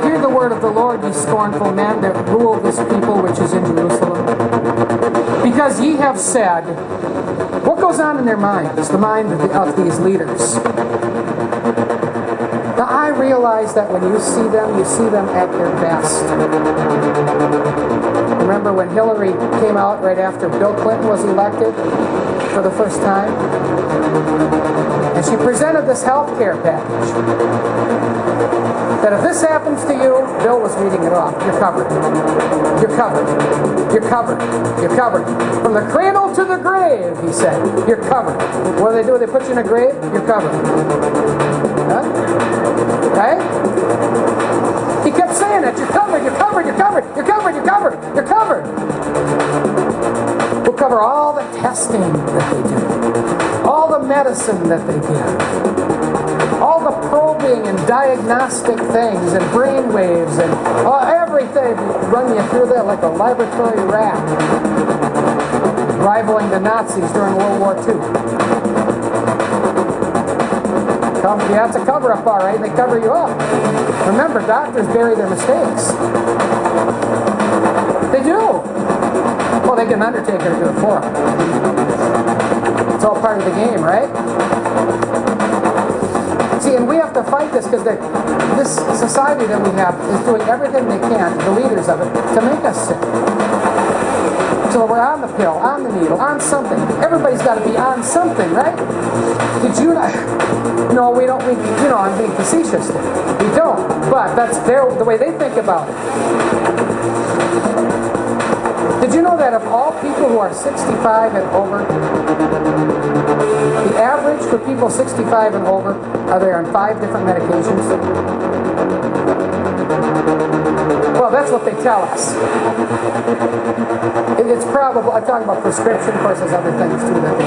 Hear the word of the Lord, ye scornful men that rule this people which is in Jerusalem. Because ye have said, what goes on in their minds, the mind of these leaders? Now I realize that when you see them at their best. Remember when Hillary came out right after Bill Clinton was elected for the first time? And she presented this health care package. That if this happens to you, Bill was reading it off, you're covered. You're covered. You're covered. You're covered. From the cradle to the grave, he said, you're covered. What do? They put you in a grave? You're covered. Huh? Right? He kept saying it. You're covered. You're covered. You're covered. You're covered. You're covered. You're covered. We'll cover all the testing that they do. All the medicine that they give. All the probing and diagnostic things and brain waves and everything. Run you through that like a laboratory rat. Rivaling the Nazis during World War II. Yeah, it's a cover-up, all right. They cover you up. Remember, doctors bury their mistakes. They do. Well, they get an undertaker to do it for them. It's all part of the game, right? See, and we have to fight this because this society that we have is doing everything they can, the leaders of it, to make us sick. So we're on the pill, on the needle, on something. Everybody's got to be on something, right? Did you not? No, we don't. I'm being facetious. We don't. But that's the way they think about it. Did you know that of all people who are 65 and over, the average for people 65 and over are they on 5 different medications? Well, that's what they tell us. It's probably, I'm talking about prescription, of course there's other things too that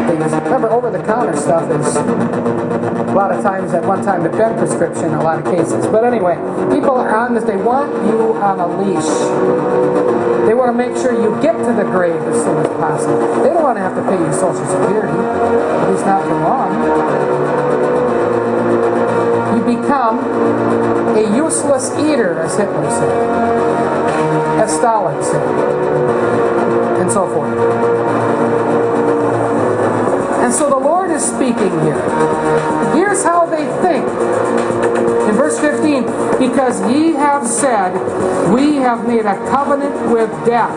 they use. Remember, over-the-counter stuff is a lot of times, at one time, it's been prescription in a lot of cases. But anyway, people are on this, they want you on a leash. They want to make sure you get to the grave as soon as possible. They don't want to have to pay you Social Security, at least not for long. You become a useless eater, as Hitler said, as Stalin said, and so forth. And so the Lord is speaking here. Here's how they think. In verse 15, because ye have said, we have made a covenant with death.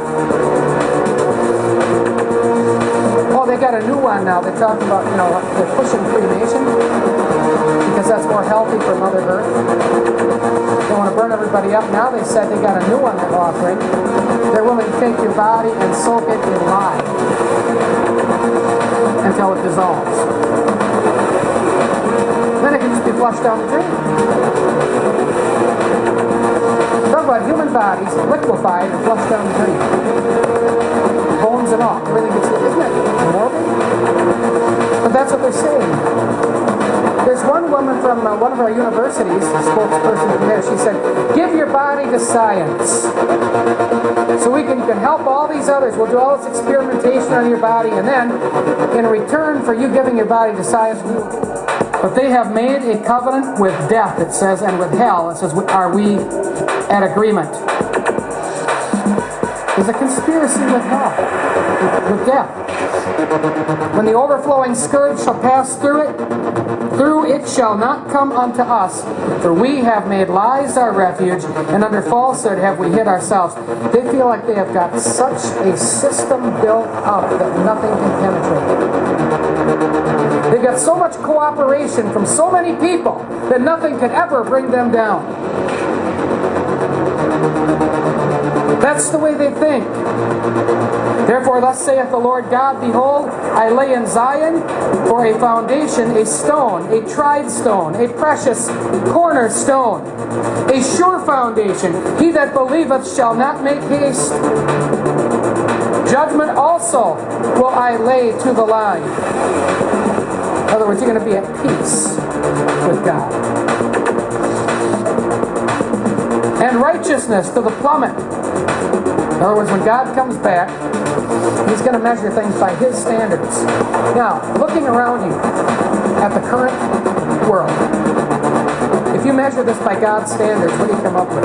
Oh, they got a new one now. They talk about, they're pushing cremation because that's more healthy for Mother Earth. They want to burn everybody up. Now they said they got a new one they're offering. They're willing to take your body and soak it in lye until it dissolves. Then it can just be flushed down the drain. Talk about human bodies liquefied and flushed down the drain. Bones and all. Everything gets, isn't it morbid? But that's what they're saying. There's one woman from one of our universities, a spokesperson from there, she said, give your body to science. So you can help all these others. We'll do all this experimentation on your body, and then, in return for you giving your body to science, but they have made a covenant with death, it says, and with hell. It says, are we at agreement? There's a conspiracy with hell, with death. When the overflowing scourge shall pass through it shall not come unto us, for we have made lies our refuge, and under falsehood have we hid ourselves. They feel like they have got such a system built up that nothing can penetrate. They've got so much cooperation from so many people that nothing can ever bring them down. That's the way they think. Therefore, thus saith the Lord God, behold, I lay in Zion for a foundation, a stone, a tried stone, a precious cornerstone, a sure foundation. He that believeth shall not make haste. Judgment also will I lay to the line. In other words, you're going to be at peace with God. And righteousness to the plummet. In other words, when God comes back, He's going to measure things by His standards. Now, looking around you at the current world, If you measure this by God's standards, what do you come up with?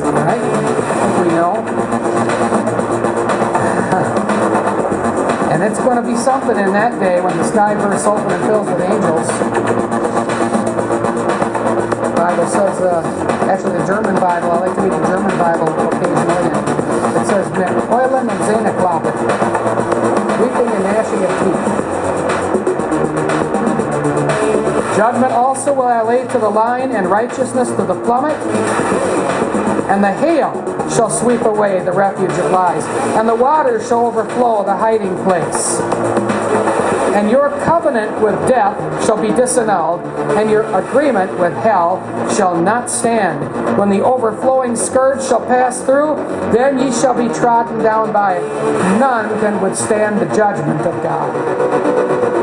Alright? We know. And it's going to be something in that day when the sky bursts open and fills with angels. The Bible says, actually the German Bible, I like to read the German Bible occasionally. It says, "Mit Heulen und Zähneklappen, weeping and gnashing of teeth. Judgment also will I lay to the line, and righteousness to the plummet, and the hail shall sweep away the refuge of lies, and the waters shall overflow the hiding place. And your covenant with death shall be disannulled, and your agreement with hell shall not stand. When the overflowing scourge shall pass through, then ye shall be trodden down by it. None can withstand the judgment of God."